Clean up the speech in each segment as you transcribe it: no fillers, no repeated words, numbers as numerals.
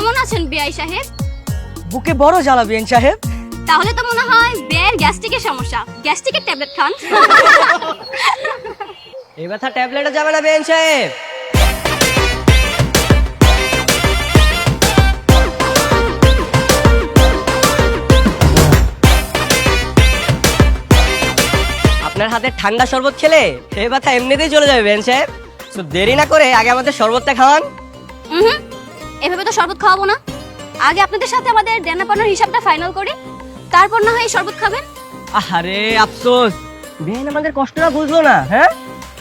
কেমন আছেন বিআই সাহেব? বুকে বড় জ্বালা বিআইন সাহেব। তাহলে তো মনে হয় বিয়ের গ্যাস্ট্রিকের সমস্যা, গ্যাস্ট্রিকের ট্যাবলেট খান। এই ব্যথা ট্যাবলেটে যাবে না বিআইন সাহেব। আপনার হাতে ঠান্ডা শরবত খেলে এই ব্যথা এমনিতেই চলে যাবে বিআইন সাহেব। তো দেরি না করে আগে আমাদের শরবতটা খাওয়ান। এভাবে তো শরবত খাওয়াবো না। আগে আপনাদের সাথে আমাদের দেনা পাওনার হিসাবটা ফাইনাল করি, তারপর না হয় শরবত খাবেন। আরে আফসোস, বিআইন আমাদের কষ্টটা বুঝলো না। হ্যাঁ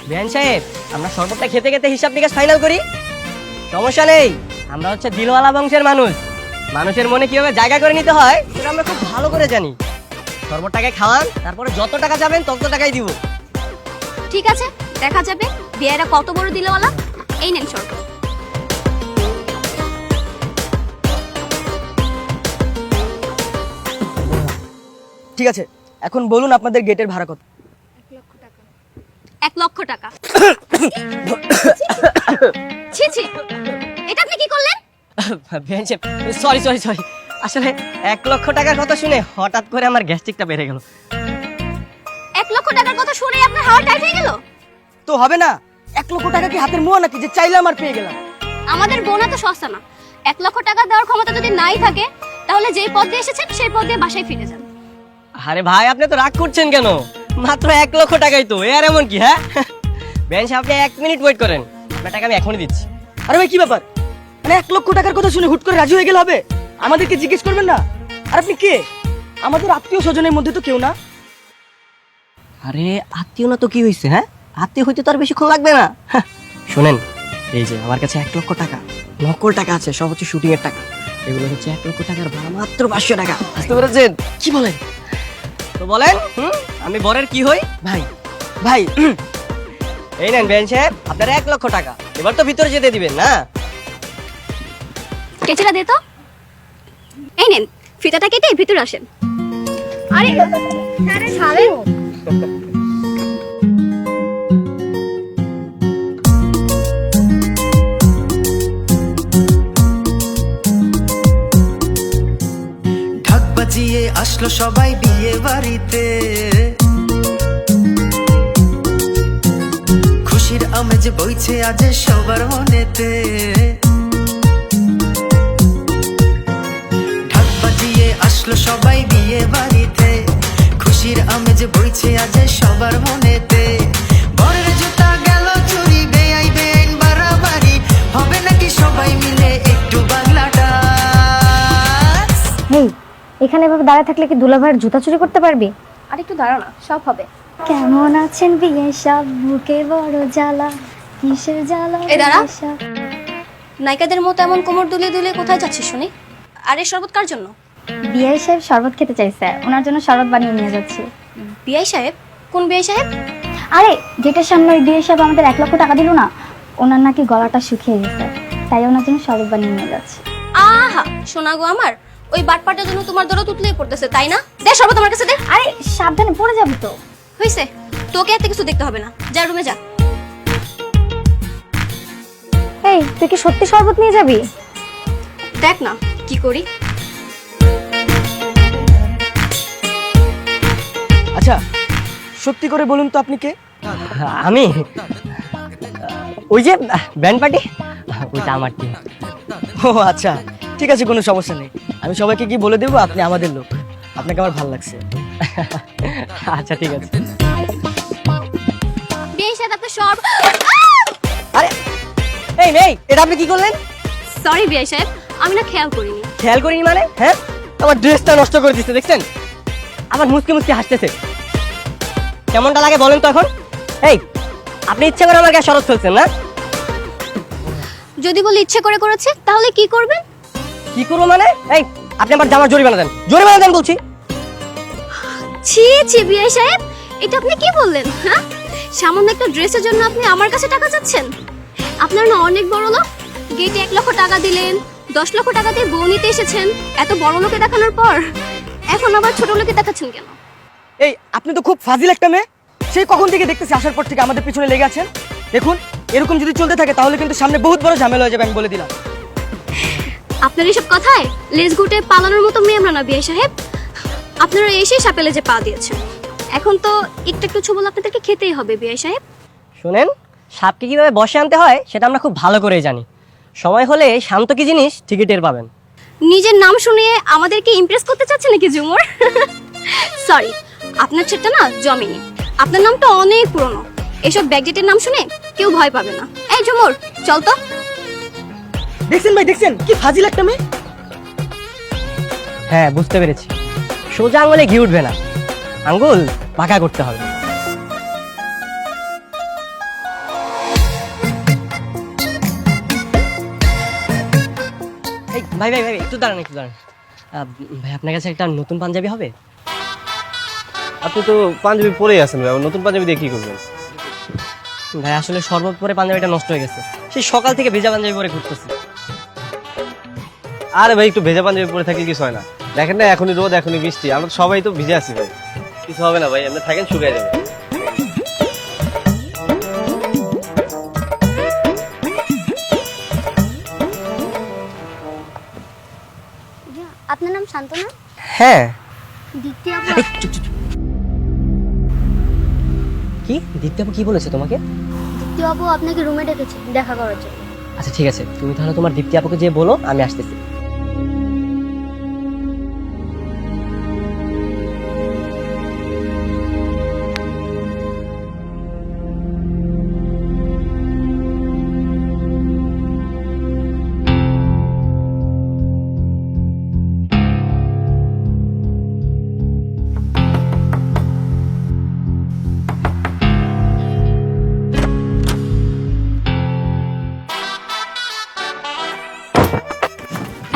বিআইন সাহেব, আমরা শরবতটা খেতে খেতে হিসাব নিকাশ ফাইনাল করি। সমস্যা নেই, আমরা হচ্ছে দিলওয়ালা বংশের মানুষ। মানুষের মনে কিভাবে জায়গা করে নিতে হয় সেটা আমরা খুব ভালো করে জানি। শরবতটাকে খাওয়ান, তারপরে যত টাকা যাবেন তত টাকাই দিব। ঠিক আছে, দেখা যাবে বিয়েরা কত বড় দিলওয়ালা। এই নেন শরবত। ঠিক আছে, এখন বলুন আপনাদের গেটের ভাড়া কত? 1 লক্ষ টাকা। ছি ছি, এটা আপনি কি করলেন? বিআইন সাহেব, সরি সরি সরি, আসলে 1 লক্ষ টাকার কথা শুনে হঠাৎ করে আমার গ্যাস্ট্রিকটা বেড়ে গেল। 1 লক্ষ টাকার কথা শুনে আপনার হাওয়া টাইট হয়ে গেল? তো হবে না, 1 লক্ষ টাকা কি হাতের মোয়া নাকি যে চাইলাম আর পেয়ে গেলাম? আমাদের বোনা তো সস্তা না। 1 লক্ষ টাকা দেওয়ার ক্ষমতা যদি নাই থাকে, তাহলে যেই পথ দিয়ে এসেছেন সেই পথ দিয়ে বাসায় ফিরে যান। আরে ভাই, আপনি তো রাগ করছেন কেন? মাত্র 1 লক্ষ টাকাই তো, আর এমন কি? হ্যাঁ বিআইন সাহেব, আপনি 1 মিনিট ওয়েট করেন, আপনার টাকা আমি এখনই দিচ্ছি। আরে ভাই কি ব্যাপার, মানে 1 লক্ষ টাকার কথা শুনে হুট করে রাজি হয়ে গেলে হবে? আমাদেরকে জিজ্ঞেস করবেন না? আর আপনি কে? আমাদের আত্মীয় স্বজনের মধ্যে তো কেউ না। আরে আত্মীয় না তো কি হয়েছে? হ্যাঁ, আত্মীয় হইতে তো আর বেশিক্ষণ লাগবে না। শোনেন, এই যে আমার কাছে 1 লক্ষ টাকা নকল টাকা আছে, সব হচ্ছে শুটিং এর টাকা। এগুলো হচ্ছে 1 লক্ষ টাকার ভাড়া মাত্র 500 টাকা। বুঝতে পেরেছেন? কি বলেন? তো বলেন, আমি বরের কি হই? ভাই ভাই এই নেন বিআইন সাহেব, আপনার 1 লক্ষ টাকা। এবার তো ভিতরে যেতে দিবেন না? কেচিটা দে তো। এই নেন, ফিতাটা কেটে ভিতরে আসেন। আরে ছাড়েন। ঢাক বাজিয়ে আসলো সবাই বিয়ে বাড়িতে, খুশির আমেজ বইছে আজ সবার মনেতে। ঢাক বাজিয়ে আসলো সবাই বিয়ে বাড়িতে, খুশির আমেজ বইছে আজ সবার মনেতে। বরের জুতা গেল চুরি, বেআই বেআইন বাড়াবাড়ি, হবে নাকি সবাই মিলে একটু বাংলা ডান্স? হেই, এখানে এভাবে দাঁড়ায় থাকলে কি দুলাভাইয়ের জুতা চুরি করতে পারবি? আর একটু দাঁড়াও না, সব হবে। কেমন আছেন বিয়ে সব, বুকে বড় জ্বালা, কিসের জ্বালা? এই দাঁড়া। নায়িকাদের মতো এমন কোমর দুলিয়ে দুলিয়ে কোথায় যাচ্ছিস শুনি? আর এই শরবত কার জন্য? বিয়ে সাহেব শরবত খেতে চাইছে, ওনার জন্য শরবত বানিয়ে নিয়ে যাচ্ছি। বিআই সাহেব? কোন বিআই সাহেব? আরে গেটের সামনে ওই বিয়ে সাহেব আমাদের 1 লক্ষ টাকা দিল না, ওনার নাকি গলাটা শুকিয়ে গেছে, তাই ওনার জন্য শরবত বানিয়ে নিয়ে যাচ্ছে। আহা শোনা গো আমার, ওই বাটপাটার জন্য তোমার দরদ উতলিয়ে পড়তেছে, তাই না? দে শরবত আমার কাছে দে। আরে সাবধানে পড়ে যাবি তো। হইছে, তোকে এত কিছু দেখতে হবে না, যা রুমে যা। এই তুই কি সত্যি শরবত নিয়ে যাবি? দেখ না কি করি। আচ্ছা, সত্যি করে বলুন তো আপনি কে? আমি ওই যে ব্যান্ড পার্টি, ওইটা আমার টিম। ও আচ্ছা, ঠিক আছে, কোনো সমস্যা নেই। আমি সবাইকে কি বলে দেবো আপনি আমাদের লোক। আপনাকে আমার ভালো লাগছে। আচ্ছা ঠিক আছে। বিআই সাহেব আপনার সব। আরে এই মেয়ে, এটা আপনি কি করলেন? সরি বিআই সাহেব, আমি না খেয়াল করিনি। খেয়াল করিনি মানে? হ্যাঁ, আমার ড্রেসটা নষ্ট করে দিচ্ছে, দেখছেন? আবার মুসকে মুসকে হাসতেছে। কেমনটা লাগে বলেন তো এখন? এই, আপনি ইচ্ছে করে আমার গায়ে শরৎ ফেলছেন না? যদি বলে ইচ্ছে করে করেছে, তাহলে কি করবেন? কি করবো মানে? এই, আপনি আমার জামার জরিমানা দেন, জরিমানা দেন বলছি। ছি ছি বিআই সাহেব, এটা আপনি কি বললেন? হ্যাঁ, সামান্য একটা ড্রেসের জন্য আপনি আমার কাছে টাকা চাচ্ছেন? আপনার না অনেক বড় লোক, গেটে 1 লক্ষ টাকা দিলেন, 10 লক্ষ টাকা দিয়ে বউ নিতে এসেছেন, এত বড় লোকে দেখানোর পর এখন আবার ছোট লোকে দেখাচ্ছেন কেন? এই আপনি তো খুব ফাজিল একটা মেয়ে। সেই কখন থেকে দেখতেছি আসার পর থেকে আমাদের পিছনে লেগে আছেন। দেখুন, এরকম যদি চলতে থাকে তাহলে কিন্তু সামনে বহুত বড় ঝামেলা হয়ে যাবে, আমি বলে দিলাম। আপনার এসব কথায় লেজ ঘুটে পালানোর মতো মেয়ে আমরা না বিয়ে সাহেব। আপনারা এসে সাপেলে যে পা দিয়েছেন, এখন তো একটু একটু ছবল আপনাদেরকে খেতেই হবে বিয়ে সাহেব। শুনেন, সাপকে কিভাবে বসে আনতে হয় সেটা আমরা খুব ভালো করেই জানি। সময় হলে শান্ত কি জিনিস ঠিকই টের পাবেন। নিজের নাম শুনিয়ে আমাদেরকে ইমপ্রেস করতে চাচ্ছে নাকি ঝুমুর? সরি, আপনার ছেলেটা না জমেনি। আপনার নামটা অনেক পুরনো, এসব ব্যাকডেটের নাম শুনে কেউ ভয় পাবে না। এই ঝুমুর, চল তো। দেখছেন ভাই, দেখছেন কি ফাজিল একটা মেয়ে। হ্যাঁ, বুঝতে পেরেছি। সোজা আঙুলে ঘি উঠবে না, আঙ্গুল পাকা করতে হবে। এই ভাই ভাই ভাই একটু দাঁড়ান, একটু দাঁড়ান। ভাই, আপনার কাছে একটা নতুন পাঞ্জাবি হবে? আপনি তো পাঞ্জাবি পরেই আছেন ভাই, আবার নতুন পাঞ্জাবি দিয়ে কি করবেন? ভাই আসলে শরবত পরে পাঞ্জাবিটা নষ্ট হয়ে গেছে, সেই সকাল থেকে ভেজা পাঞ্জাবি পরে ঘুরতেছি। আরে ভাই, একটু ভেজা পাঞ্জাবি পরে থাকলে কিছু হয় না। দেখেন না, এখনই রোদ, এখনই বৃষ্টি, আমরা সবাই তো ভিজে আছি ভাই। কিছু হবে না ভাই, আপনি থাকেন, শুকিয়ে যাবে। আপনার নাম শান্তনা? হ্যাঁ। দ্বিতীয় এই, চুপ, চুপ, চুপ। কি দীপ্তি আপু কি বলেছে তোমাকে? দ্বিতীয় বাবু আপনাকে রুমে ডেকেছে দেখা করার জন্য। আচ্ছা ঠিক আছে, তুমি তাহলে তোমার দীপ্তি আপুকে যে বলো আমি আসতেছি।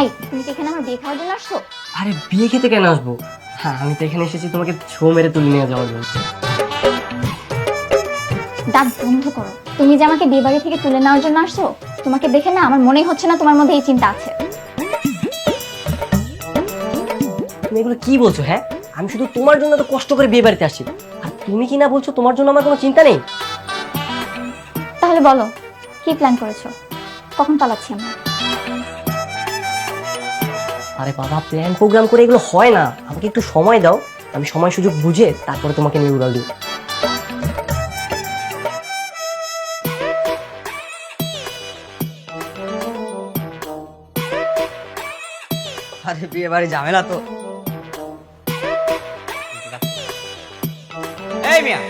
এই, তুমি কি এখানে আমার বিয়ে খাওয়ার জন্য আসছো? আরে বিয়ে খেতে কেন আসবো? হ্যাঁ, আমি তো এখানে এসেছি তোমাকে ছো মেরে তুলে নিয়ে যাওয়ার জন্য। দাঁত বন্ধ করো। তুমি যে আমাকে বিয়ে বাড়ি থেকে তুলে নেওয়ার জন্য আসছো, তোমাকে দেখে না আমার মনেই হচ্ছে না তোমার মধ্যে এই চিন্তা আছে। তুমি এগুলো কি বলছো? হ্যাঁ, আমি শুধু তোমার জন্য তো কষ্ট করে বিয়ে বাড়িতে আসছি, আর তুমি কি না বলছো তোমার জন্য আমার কোনো চিন্তা নেই? তাহলে বলো, কি প্ল্যান করেছো? কখন পালাচ্ছি আমরা? আরে বাবা, প্ল্যান প্রোগ্রাম করে এগুলো হয় না, আমাকে একটু সময় দাও, আমি সময় সুযোগ বুঝে তারপরে তোমাকে নিয়ে উড়াল দিব। আরে বিয়ে বাড়ি ঝামেলা তো। এই মিয়া,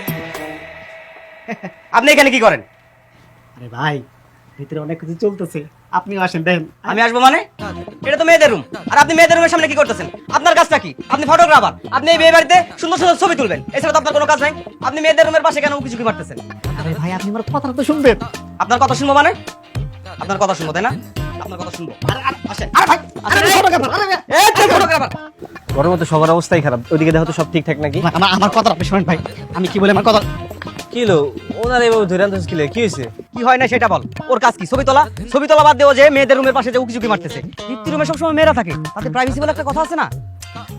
আপনি এখানে কি করেন? আরে ভাই, ভিতরে অনেক কিছু চলতেছে, আপনিও আসেন দেখেন। আমি আসবো মানে? এটা তো মেয়েদের রুম, আর আপনি মেয়েদের রুমের সামনে কি করতেছেন? আপনার কাজটা কি? আপনি ফটোগ্রাফার, আপনি এই বিয়ে বাড়িতে সুন্দর সুন্দর ছবি তুলবেন, এছাড়া তো আপনার কোনো কাজ নাই। আপনি মেয়েদের রুমের পাশে কেন কিছু কি মারতেছেন? আরে ভাই, আপনি আমার কথাটা তো শুনবেন। আপনার কথা শুনবো মানে? আপনার কথা শুনবো, তাই না? আপনার কথা শুনবো। আসেন। আরে ভাই, আসেন। আরে photographer, আরে ভাই। এই তুই ফটোগ্রাফার। গরম তো সবার অবস্থাই খারাপ, ওইদিকে দেখো তো সব ঠিকঠাক নাকি? আমার কথা আপনি শুনেন ভাই, আমি কি বলে আমার কথা। কি হলো ওনার এইভাবে ধরে আনতেছে, কি হয়েছে? কি হয় না সেটা বল। ওর কাজ কি? ছবি তোলা? ছবি তোলা বাদ দেও যে মেয়েদের রুমের পাশে যে উকি মারতেছে। দীপ্তি রুমে সবসময় মেয়েরা থাকে, তাতে প্রাইভেসি বলে একটা কথা আছে না?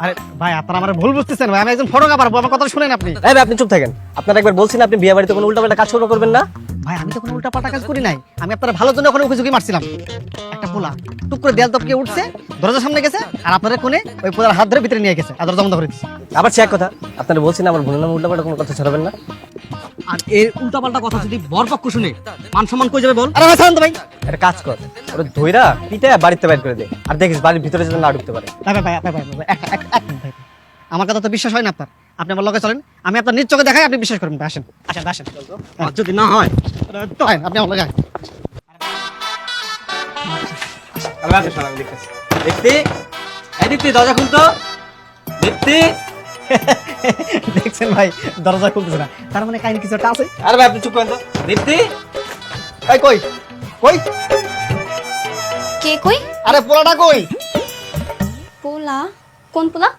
আরে ভাই, আপনারা আমার ভুল বুঝতেছেন ভাই, আমি একজন ফটোগ্রাফার, আমার কথা শুনেন আপনি। এই ভাই, আপনি চুপ থাকেন। আপনারা একবার বলছেন আপনি বিয়ে বাড়িতে কোনো উল্টাপাল্টা কাজ করবেন না। ভাই, আমি তো কোনো উল্টাপাল্টা কাজ করি নাই, আমি আপনার ভালোর জন্য ওখানে উকি মারছিলাম। একটা পোলা টুক করে দেয়াল টপকে উঠছে, দরজার সামনে গেছে, আর আপনারা কোণে ওই পোলার হাত ধরে ভিতরে নিয়ে গেছে, আর দরজা বন্ধ করে দিচ্ছে। আবার সে এক কথা, আপনারা বলছেন আমার ভুল নাম উল্টাপাল্টা কোনো কথা ছড়াবেন না। আর এর উল্টাপাল্টা কথা যদি বরপক্ষ শুনে মান সম্মান কই যাবে বল? আরে ভাই, শান্ত ভাই। একটা কাজ কর, ওরা ধইরা পিঠে বাড়িতে বাইর করে দে, আর দেখিস বাড়ির ভিতরে যেন না ঢুকতে পারে। ভাই ভাই ভাই ভাই, ভাই, ভাই, এক মিনিট ভাই, আমার কথা তো বিশ্বাস হয় না আপনার, আপনি আমার লগে চলেন, আমি আপনার নিজ চোখে দেখাই, আপনি বিশ্বাস করবেন। আসেন আসেন আসেন, আর যদি না হয় তো আইন, আপনি আমার লগে আইন। আমি দেখতেছি। দীপ্তি, এই দীপ্তি দরজা খুলতো। দীপ্তি, দেখছেন ভাই, দরজা খুলতেছে না, তার মানে কাহিনী কিছু একটা আছে। আরে ভাই আপনি চুপ করেন তো। দীপ্তি, এই কই কই, কে কই? আরে পোলাটা কই? পোলা? কোন পোলা?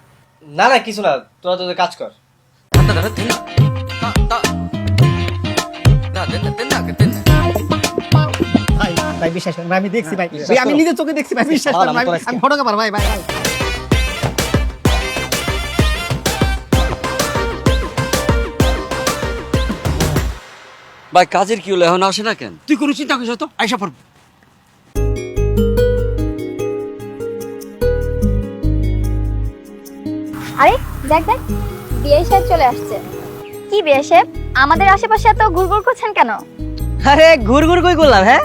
না না কিছু না, তোরা তোদের কাজ কর। ভাই ভাই বিশ্বাস করেন ভাই, আমি দেখছি ভাই, ভাই আমি নিজের চোখে দেখছি ভাই, বিশ্বাস করেন ভাই, আমি ফটোগ্রাফার ভাই ভাই ভাই। ভাই কাজের কি হলো, এখন আসে না কেন? তুই কোনো চিন্তা করিস তো, আইসা পড়ব। আরে দেখ দেখ, বিয়ে সাহেব চলে আসছে। কি বিয়ে সাহেব, আমাদের আশেপাশে এত ঘুরঘুর করছেন কেন? আরে ঘুরঘুর কই করলাম, হ্যাঁ?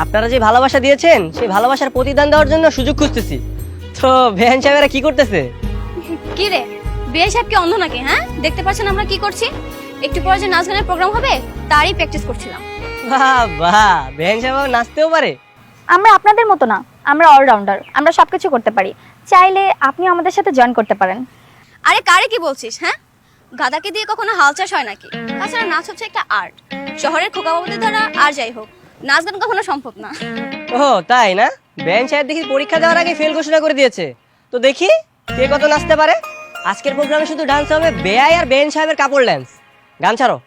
আপনারা যে ভালোবাসা দিয়েছেন সেই ভালোবাসার প্রতিদান দেওয়ার জন্য সুযোগ খুঁজতেছি। তো বেহান সাহেবেরা কি করতেছে? কি রে, বিয়ে সাহেব কি অন্ধ নাকি? হ্যাঁ, দেখতে পাচ্ছেন আমরা কি করছি? একটু পরে যে নাচ গানের প্রোগ্রাম হবে তারই প্র্যাকটিস করছিলাম। বাহ বাহ, বেহান সাহেব আবার নাচতেও পারে? আমরা আপনাদের মতো না, আমরা অলরাউন্ডার, আমরা সবকিছু করতে পারি। চাইলে আপনিও আমাদের সাথে জয়েন করতে পারেন। আরে কারে কি বলছিস? হ্যাঁ, গাদাকে দিয়ে কখনো হাল চাষ হয় নাকি? তাছাড়া নাচ হচ্ছে একটা আর্ট, শহরের খোকা বাবুদের দ্বারা আর যাই হোক নাচ গান কখনো সম্ভব না। ও তাই না? বেহান সাহেব দেখি পরীক্ষা দেওয়ার আগে ফেল ঘোষণা করে দিয়েছে। তো দেখি কে কত নাচতে পারে। আজকের প্রোগ্রামে শুধু ডান্স হবে বেআই আর বেহান সাহেবের কাপড় ড্যান্স। গান ছাড়ো।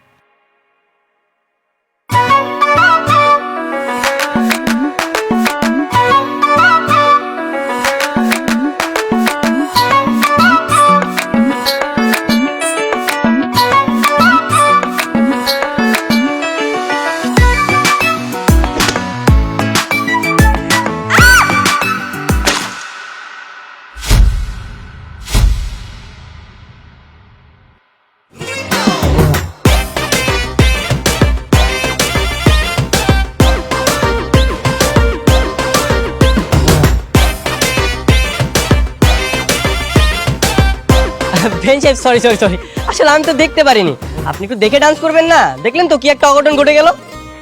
বেহান সাহেব সরি সরি সরি, আসলে আমি তো দেখতে পারিনি। আপনি একটু দেখে ডান্স করবেন না? দেখলেন তো কি একটা অঘটন ঘটে গেল।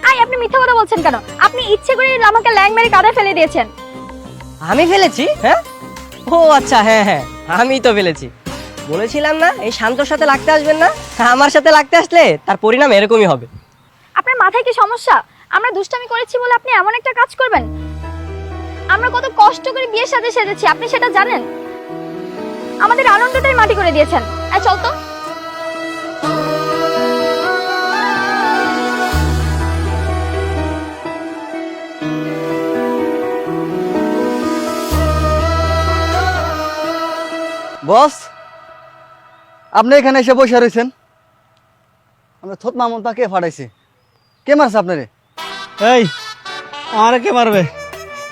আই, আপনি মিথ্যা কথা বলছেন কেন? আপনি ইচ্ছে করে আমাকে ল্যাং মেরে কাঁধে ফেলে দিয়েছেন। আমি ফেলেছি? হ্যাঁ, ও আচ্ছা, হ্যাঁ হ্যাঁ আমি তো ফেলেছি। বলেছিলাম না এই শান্তর সাথে লাগতে আসবেন না? আমার সাথে লাগতে আসলে তার পরিণাম এরকমই হবে। আপনার মাথায় কি সমস্যা? আমরা দুষ্টামি করেছি বলে আপনি এমন একটা কাজ করবেন? আমরা কত কষ্ট করে বিয়ের সাথে সেজেছি, আপনি সেটা জানেন? আমাদের আনন্দটাই মাটি করে দিয়েছেন। এই চল তো। বস, আপনি এখানে এসে বসে রয়েছেন। আমরা থোত মামুন কে ফাটাইছি? কে মারছে আপনারে? এই আমারে কে মারবে?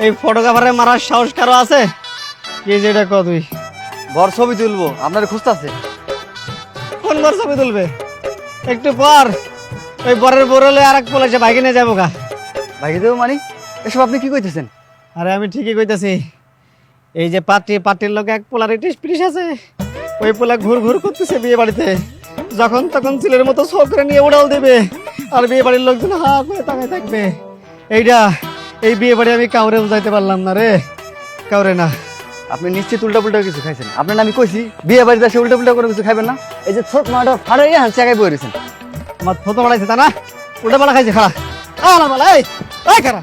এই ফটোগ্রাফারে মারার সাহস কারো আছে? কি যেটা কর তুই? বর ছবি তুলবো, আপনার খুঁজতেছে। কোন বর ছবি তুলবে? একটু পর ওই বরের বরলে আর এক পোলা বাইকে নিয়ে যাবো গা। ভাইকে দেবো মানে? এসব আপনি কি কইতেছেন? আরে আমি ঠিকই কইতাছি। এই যে পার্টির লোক এক পোলার পিস আছে, ওই পোলা ঘুর ঘুর করতেছে বিয়ে বাড়িতে। যখন তখন ছেলের মতো শখ করে নিয়ে উড়াল দেবে, আর বিয়ে বাড়ির লোকজন হা করে তাকায় থাকবে। এই বিয়ে বাড়ি আমি কাউরে বুঝাইতে পারলাম না রে, কাউরে না। আপনি নিশ্চিত উল্টা পুল্টা কিছু খাইছেন? আপনার আমি কইছি বিয়ে বাড়িতে এসে উল্টা পুল্টা করে কিছু খাইবেন না। এই যে ছোট মাটা ফাড়াইয়া হাসি আগায় বই রয়েছেন। আমার ফটো বাড়াইছে তা না? উল্টা পাল্টা খাইছে, খাড়া এই খাড়া